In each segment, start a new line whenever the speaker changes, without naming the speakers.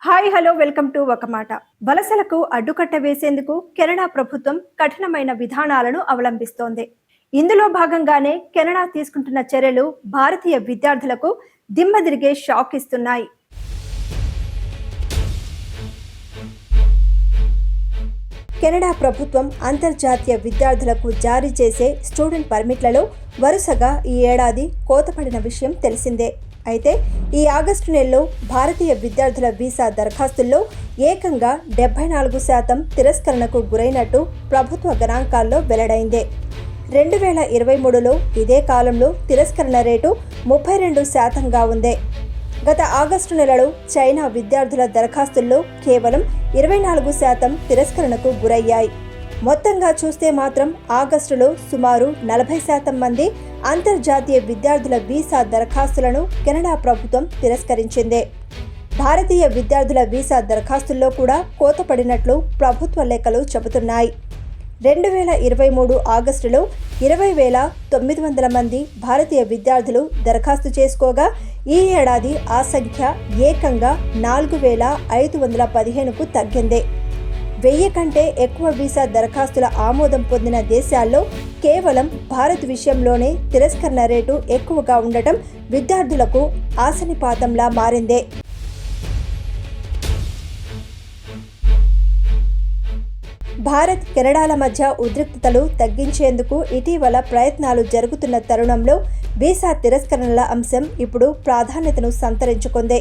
Hi hello welcome to ఒక మాట. వలసలకు అడ్డుకట్ట వేసేందుకు కెనడా ప్రభుత్వం కఠినమైన విధానాలను అవలంబిస్తోంది. ఇందులో భాగంగానే కెనడా తీసుకుంటున్న చర్యలు భారతీయ విద్యార్థులకు దిమ్మదిరిగే షాక్ ఇస్తున్నాయి. కెనడా ప్రభుత్వం అంతర్జాతీయ విద్యార్థులకు జారీ చేసే స్టూడెంట్ పర్మిట్లలో వరుసగా ఈ ఏడాది కోతపడిన విషయం తెలిసిందే. అయితే ఈ ఆగస్టు నెలలో భారతీయ విద్యార్థుల వీసా దరఖాస్తుల్లో ఏకంగా 74% తిరస్కరణకు గురైనట్టు ప్రభుత్వ గణాంకాల్లో వెల్లడైందే. 2023లో ఇదే కాలంలో తిరస్కరణ రేటు 32%గా ఉంది. గత ఆగస్టు నెలలో చైనా విద్యార్థుల దరఖాస్తుల్లో కేవలం 24% తిరస్కరణకు గురయ్యాయి. మొత్తంగా చూస్తే మాత్రం ఆగస్టులో సుమారు 40% మంది అంతర్జాతీయ విద్యార్థుల వీసా దరఖాస్తులను కెనడా ప్రభుత్వం తిరస్కరించింది. భారతీయ విద్యార్థుల వీసా దరఖాస్తుల్లో కూడా కోతపడినట్లు ప్రభుత్వ లెక్కలు చెబుతున్నాయి. 2023 ఆగస్టులో 20,900 మంది భారతీయ విద్యార్థులు దరఖాస్తు చేసుకోగా ఈ ఏడాది ఆ సంఖ్య ఏకంగా 4,515కు తగ్గింది. 1000 కంటే ఎక్కువ వీసా దరఖాస్తుల ఆమోదం పొందిన దేశాల్లో కేవలం భారత్ విషయంలోనే తిరస్కరణ రేటు ఎక్కువగా ఉండటం విద్యార్థులకు ఆశనిపాతంలా మారింది. భారత్ కెనడాల మధ్య ఉద్రిక్తతలు తగ్గించేందుకు ఇటీవల ప్రయత్నాలు జరుగుతున్న తరుణంలో వీసా తిరస్కరణల అంశం ఇప్పుడు ప్రాధాన్యతను సంతరించుకుంది.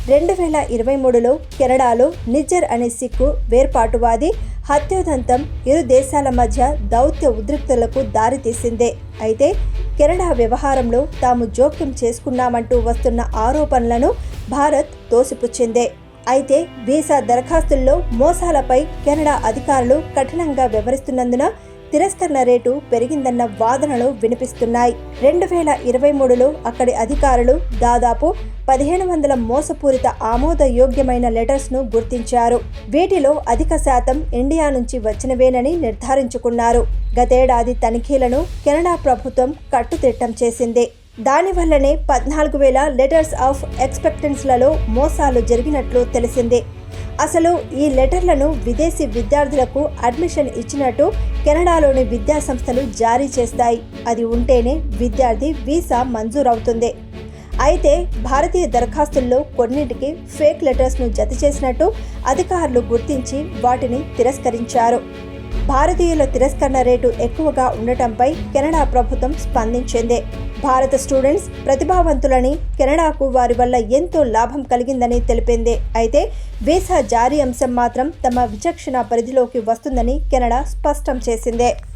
2023లో కెనడాలో నిజ్జర్ అనే సిక్కు వేర్పాటువాది హత్యోదంతం ఇరు దేశాల మధ్య దౌత్య ఉద్రిక్తతలకు దారితీసిందే. అయితే కెనడా వ్యవహారంలో తాము జోక్యం చేసుకున్నామంటూ వస్తున్న ఆరోపణలను భారత్ తోసిపుచ్చింది. అయితే వీసా దరఖాస్తుల్లో మోసాలపై కెనడా అధికారులు కఠినంగా వ్యవహరిస్తున్నందున తిరస్కరణ రేటు పెరిగిందన్న వాదనలు వినిపిస్తున్నాయి. 2023లో అక్కడి అధికారులు దాదాపు 1,500 మోసపూరిత ఆమోదయోగ్యమైన లెటర్స్ను గుర్తించారు. వీటిలో అధిక శాతం ఇండియా నుంచి వచ్చినవేనని నిర్ధారించుకున్నారు. గతేడాది తనిఖీలను కెనడా ప్రభుత్వం కట్టుదిట్టం చేసింది. దానివల్లనే 14,000 లెటర్స్ ఆఫ్ ఎక్స్పెక్టెన్స్లలో మోసాలు జరిగినట్లు తెలిసింది. అసలు ఈ లెటర్లను విదేశీ విద్యార్థులకు అడ్మిషన్ ఇచ్చినట్టు కెనడాలోని విద్యాసంస్థలు జారీ చేస్తాయి. అది ఉంటేనే విద్యార్థి వీసా మంజూరవుతుంది. అయితే భారతీయ దరఖాస్తుల్లో కొన్నింటికి ఫేక్ లెటర్స్ను జత చేసినట్టు అధికారులు గుర్తించి వాటిని తిరస్కరించారు. భారతీయుల తిరస్కరణ రేటు ఎక్కువగా ఉండటంపై కెనడా ప్రభుత్వం స్పందించింది. భారత స్టూడెంట్స్ ప్రతిభావంతులని, కెనడాకు వారి వల్ల ఎంతో లాభం కలిగిందని తెలిపింది. అయితే వీసా జారీ అంశం మాత్రం తమ విచక్షణ పరిధిలోకి వస్తుందని కెనడా స్పష్టం చేసింది.